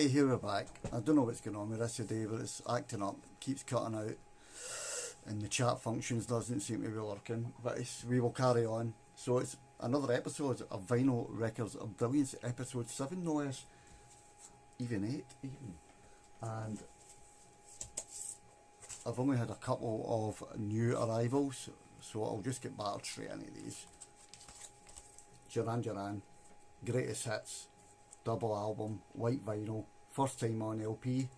Hey, here we're back. I don't know what's going on with this today, but it's acting up, keeps cutting out, and the chat functions doesn't seem to be working. But we will carry on. So it's another episode of Vinyl Records of Brilliance, episode 7, no less, even 8, even. And I've only had a couple of new arrivals, so I'll just get battered straight into these. Duran, greatest hits. Double album, white vinyl, first time on LP.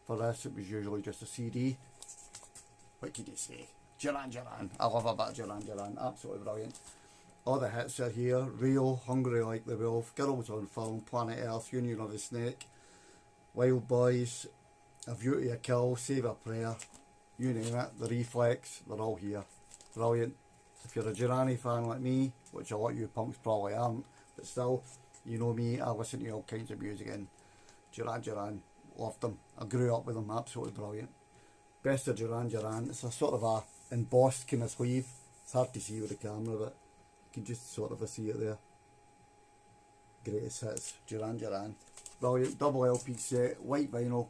For this it was usually just a CD. What can you say? Duran, I love a bit of Duran, absolutely brilliant. All the hits are here: Rio, Hungry Like the Wolf, Girls on Film, Planet Earth, Union of the Snake, Wild Boys, A View to a Kill, Save a Prayer, you name it, The Reflex, they're all here. Brilliant. If you're a Durani fan like me, which a lot of you punks probably aren't, but still, you know me, I listen to all kinds of music, and Duran, loved them. I grew up with them, absolutely brilliant. Best of Duran, it's a sort of a embossed kind of sleeve. It's hard to see with the camera, but you can just sort of see it there. Greatest hits, Duran. Brilliant, double LP set, white vinyl,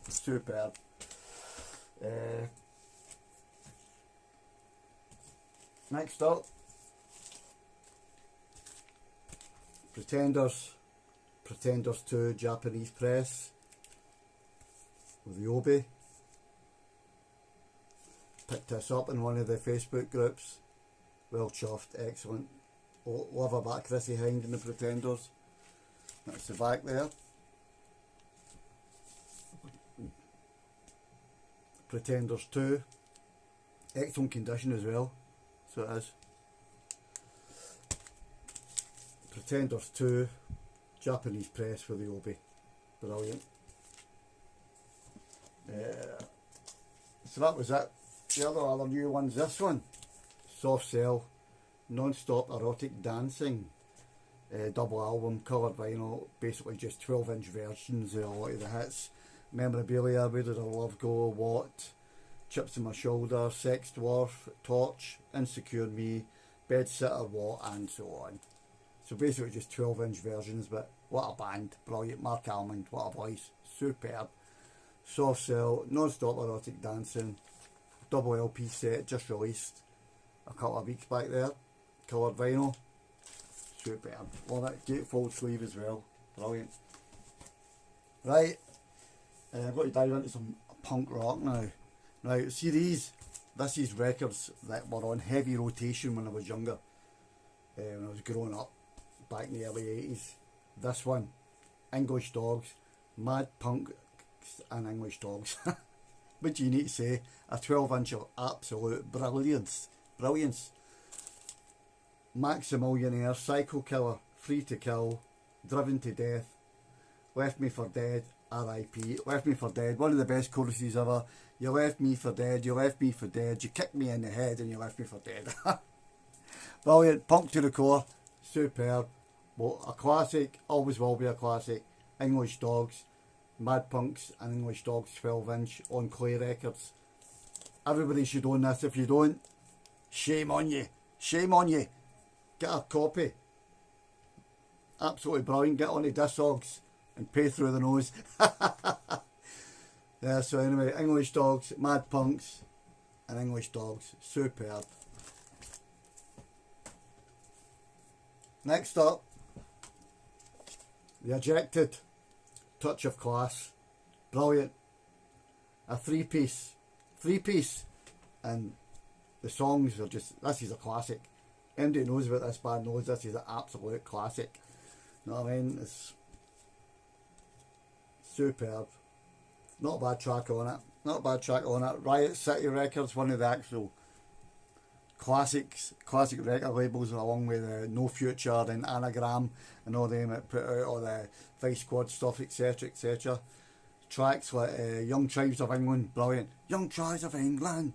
superb. Next up, Pretenders 2 Japanese press with the Obi. Picked this up in one of the Facebook groups. Well chuffed, excellent. Love a bit Chrissy Hind in the Pretenders. That's the back there. Pretenders 2. Excellent condition as well, so it is. Pretenders 2 Japanese press for the Obi. Brilliant. So that was it. The other new one's this one. Soft Cell, Non-Stop Erotic Dancing. Double album, coloured vinyl, basically just 12-inch versions of a lot of the hits. Memorabilia, Where Did Our Love Go, What, Chips on My Shoulder, Sex Dwarf, Torch, Insecure Me, Bed Sitter, What, and so on. So basically just 12-inch versions, but what a band, brilliant. Mark Almond, what a voice, superb. Soft Cell, Non-Stop Erotic Dancing, double LP set, just released a couple of weeks back there, coloured vinyl, superb. Love it, gatefold sleeve as well, brilliant. Right, I've got to dive into some punk rock now. Now, see these? This is records that were on heavy rotation when I was younger, when I was growing up, back in the early 80s. This one, English Dogs, Mad Punk and English Dogs. What do you need to say? A 12-inch of absolute brilliance. Maximillionaire, Psycho Killer, Free to Kill, Driven to Death, Left Me for Dead, R.I.P. Left Me for Dead, one of the best choruses ever. You left me for dead, you left me for dead, you kicked me in the head and you left me for dead. Brilliant, punk to the core, superb. Well, a classic, always will be a classic. English Dogs, Mad Punks and English Dogs 12-inch on Clay Records. Everybody should own this. If you don't, shame on you. Get a copy. Absolutely brilliant. Get on to Discogs and pay through the nose. Yeah, so anyway, English Dogs, Mad Punks and English Dogs, superb. Next up, The Ejected, Touch of Class, brilliant. A three-piece, and the songs are just, this is a classic. Anybody knows about this band knows this is an absolute classic. You know what I mean? It's superb. Not a bad track on it. Riot City Records, one of the actual classic record labels, along with No Future and Anagram and all them that put out all the Vice Squad stuff, etc. Tracks like Young Tribes of England, brilliant. Young Tribes of England,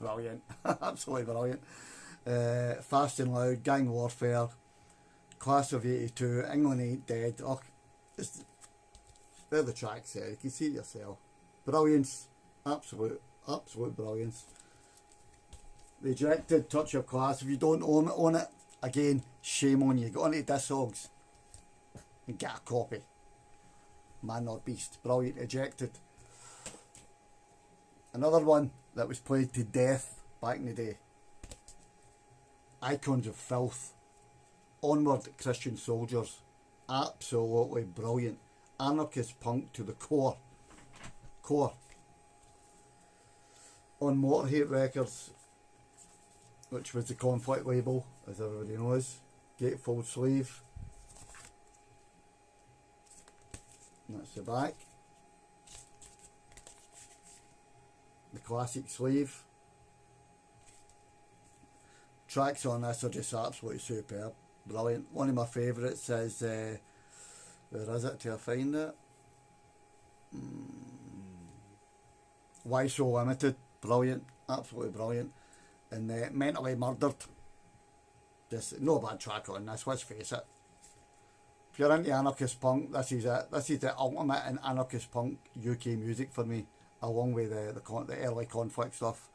brilliant. Absolutely brilliant. Fast and Loud, Gang Warfare, Class of 82, England Ain't Dead. Oh, they're the tracks there, you can see it yourself. Brilliance, absolute brilliance. The Ejected, Touch of Class. If you don't own it, again, shame on you. Go on to Discogs and get a copy. Man or Beast. Brilliant. Ejected. Another one that was played to death back in the day. Icons of Filth. Onward, Christian Soldiers. Absolutely brilliant. Anarchist punk to the core. On Motorhead Records, which was the Conflict label, as everybody knows. Gatefold sleeve. And that's the back. The classic sleeve. Tracks on this are just absolutely superb. Brilliant. One of my favourites is, where is it till I find it? Why So Limited. Brilliant. Absolutely brilliant. And Mentally Murdered. Just no bad track on this, let's face it. If you're into anarchist punk, this is it. This is the ultimate in anarchist punk UK music for me, along with the early Conflict stuff,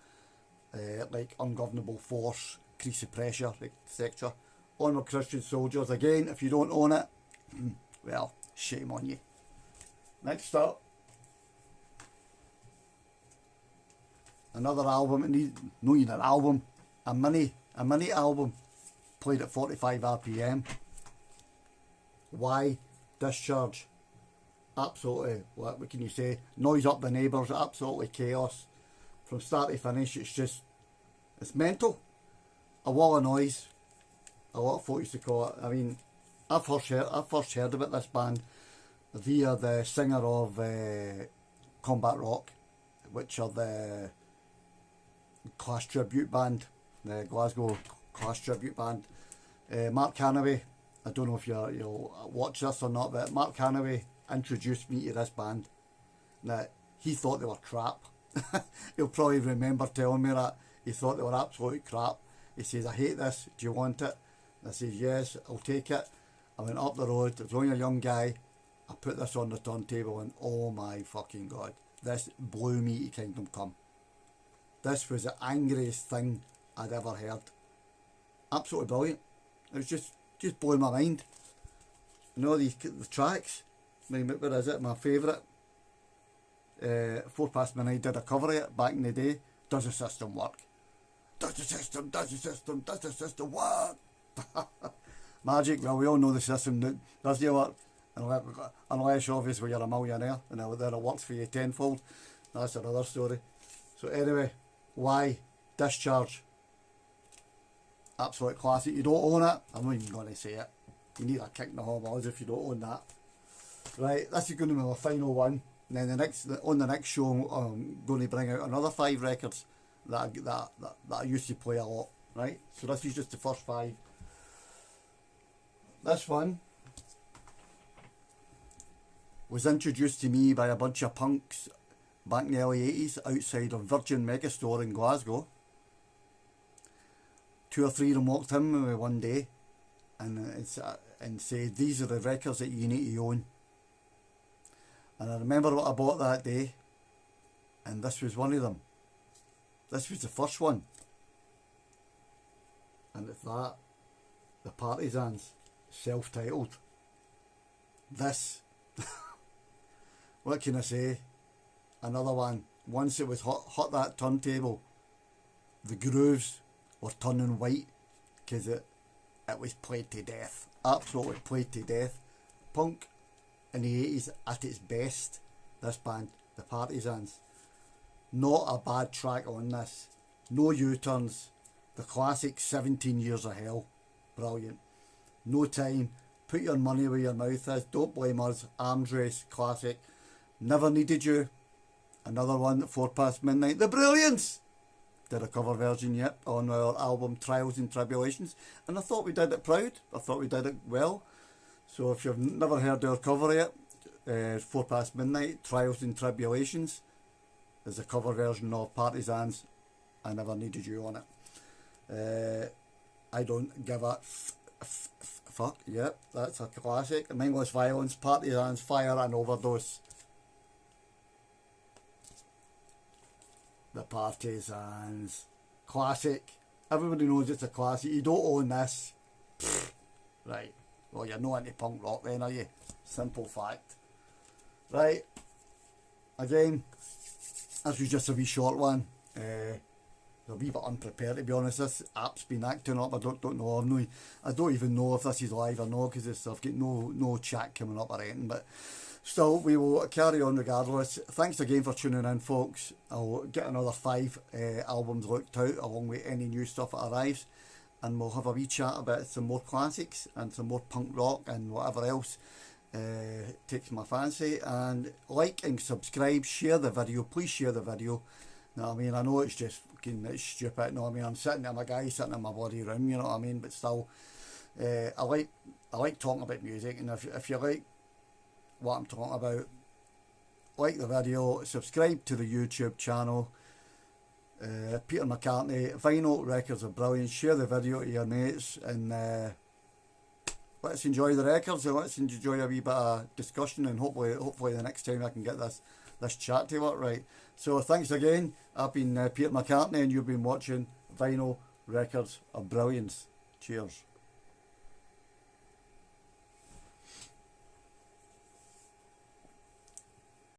like Ungovernable Force, Crease of Pressure, etc. Onward, Christian Soldiers. Again, if you don't own it, well, shame on you. Next up, another album. It needs no need an album, a mini album, played at 45 RPM. Why? Discharge. Absolutely, what can you say? Noise up the neighbours, absolutely chaos. From start to finish, it's mental. A wall of noise. A lot of folk used to call it. I mean, I first heard about this band via the singer of Combat Rock, which are the Clash tribute band, the Glasgow Clash tribute band. Mark Hanaway. I don't know if you'll watch this or not, but Mark Hanaway introduced me to this band. Now, he thought they were crap. He'll probably remember telling me that. He thought they were absolute crap. He says, I hate this, do you want it? And I says, yes, I'll take it. I went up the road, I was only a young guy. I put this on the turntable and oh my fucking God, this blew me to Kingdom Come. This was the angriest thing I'd ever heard. Absolutely brilliant. It was just blowing my mind. You know, the tracks, I mean, what is it, my favourite? 4 Past Midnight did a cover of it back in the day. Does the system work? Does the system work? Magic, well, we all know the system doesn't work. Unless obviously you're a millionaire and then it works for you tenfold. That's another story. So anyway, why? Discharge. Absolute classic. You don't own it, I'm not even going to say it. You need a kick in the hallways if you don't own that. Right, this is going to be my final one. And then on the next show, I'm going to bring out another 5 records that I used to play a lot. Right, so this is just the first 5. This one was introduced to me by a bunch of punks back in the early 80s outside of Virgin Megastore in Glasgow. 2 or 3 of them walked in with me one day and said, these are the records that you need to own. And I remember what I bought that day, and this was one of them. This was the first one. And it's that, the Partisans, self-titled. This, what can I say? Another one. Once it was hot that turntable, the grooves were turning white because it was played to death. Absolutely played to death. Punk in the 80s at its best. This band, the Partisans. Not a bad track on this. No U-turns. The classic 17 Years of Hell. Brilliant. No Time. Put Your Money Where Your Mouth Is. Don't Blame Us. Arms Race. Classic. Never Needed You. Another one, 4 Past Midnight. The Brilliance. Did a cover version yet on our album Trials and Tribulations. And I thought we did it proud. I thought we did it well. So if you've never heard our cover yet, 4 Past Midnight, Trials and Tribulations, is a cover version of Partisans. I Never Needed You on it. I Don't Give a Fuck. Yep, that's a classic. Mindless Violence, Partisans, Fire and Overdose. The Partisans. Classic. Everybody knows it's a classic. You don't own this. Right. Well, you're not into punk rock then, are you? Simple fact. Right, again, this was just a wee short one. A wee bit unprepared, to be honest. This app's been acting up. I don't know. I don't even know if this is live or not, because I've got no chat coming up or anything. But still, we will carry on regardless. Thanks again for tuning in, folks. I'll get another 5 albums looked out, along with any new stuff that arrives, and we'll have a wee chat about some more classics and some more punk rock and whatever else takes my fancy. And like and subscribe, share the video. Please share the video. You know what I mean? I know it's just fucking it's stupid. You know what I mean? I'm sitting in my guy sitting in my bloody room. You know what I mean? But still, I like talking about music, and if you like what I'm talking about, like the video, subscribe to the YouTube channel. Peter McCartney, Vinyl Records of Brilliance. Share the video to your mates, and let's enjoy the records, and let's enjoy a wee bit of discussion, and hopefully the next time I can get this chat to work right. So thanks again. I've been Peter McCartney, and you've been watching Vinyl Records of Brilliance. Cheers.